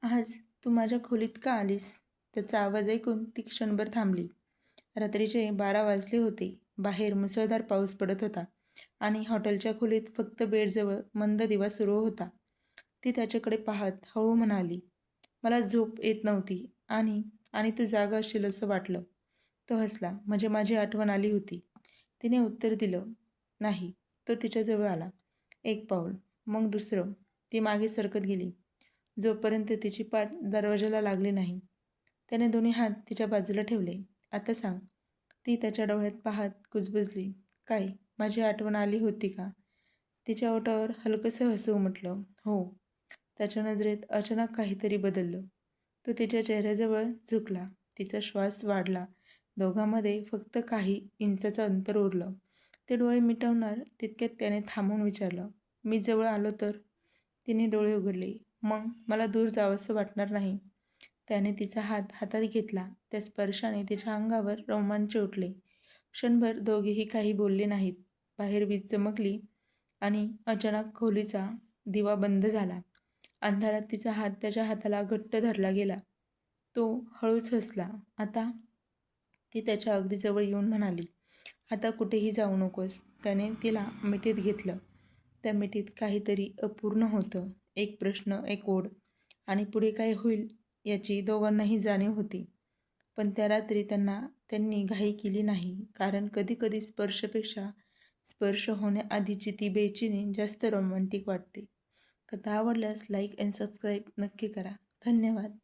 आज तू माझ्या खोलीत का आलीस? त्याचा आवाज ऐकून ती क्षणभर थांबली. रात्रीचे 12 वाजले होते. बाहेर मुसळधार पाऊस पडत होता आणि हॉटेलच्या खोलीत फक्त बेडजवळ मंद दिवा सुरू होता. ती त्याच्याकडे पाहत हळू म्हणाली, मला झोप येत नव्हती आणि आणि तू जागा असशील असं वाटलं. तो हसला, म्हणजे माझी आठवण आली होती. तिने उत्तर दिलं नाही. तो तिच्याजवळ आला. एक पाऊल, मग दुसरं. ती मागे सरकत गेली, जोपर्यंत तिची पाठ दरवाजाला लागली नाही. त्याने दोन्ही हात तिच्या बाजूला ठेवले. आता सांग. ती त्याच्या डोळ्यात पाहत कुजबुजली. काय, माझी आठवण आली होती का? तिच्या ओठावर हलकंसं हसू उमटलं. हो. त्याच्या नजरेत अचानक काहीतरी बदललं. तो तिच्या चेहऱ्याजवळ झुकला. तिचा श्वास वाढला. दोघांमध्ये फक्त काही इंचाचं अंतर उरलं. ते डोळे मिटवणार तितक्यात त्याने थांबून विचारलं, मी जवळ आलो तर? तिने डोळे उघडले. मग मला दूर जावंसं वाटणार नाही. त्याने तिचा हात हातात घेतला. त्या स्पर्शाने तिच्या अंगावर रोमांच उठले. क्षणभर दोघेही काही बोलले नाहीत. बाहेर वीज चमकली आणि अचानक खोलीचा दिवा बंद झाला. अंधारात तिचा हात त्याच्या हाताला घट्ट धरला गेला. तो हळूच हसला. आता? ती त्याच्या अगदी जवळ येऊन म्हणाली, आता कुठेही जाऊ नकोस. त्याने तिला मिठीत घेतलं. त्या मिठीत काहीतरी अपूर्ण होतं. एक प्रश्न, एक ओढ, आणि पुढे काय होईल याची दोघांनाही जाणीव होती. पण त्या रात्री त्यांनी घाई केली नाही, कारण कधीकधी स्पर्शापेक्षा स्पर्श होण्याआधीची ती बेचैनी जास्त रोमॅन्टिक वाटते. कथा आवडल्यास लाईक अँड सबस्क्राईब नक्की करा. धन्यवाद.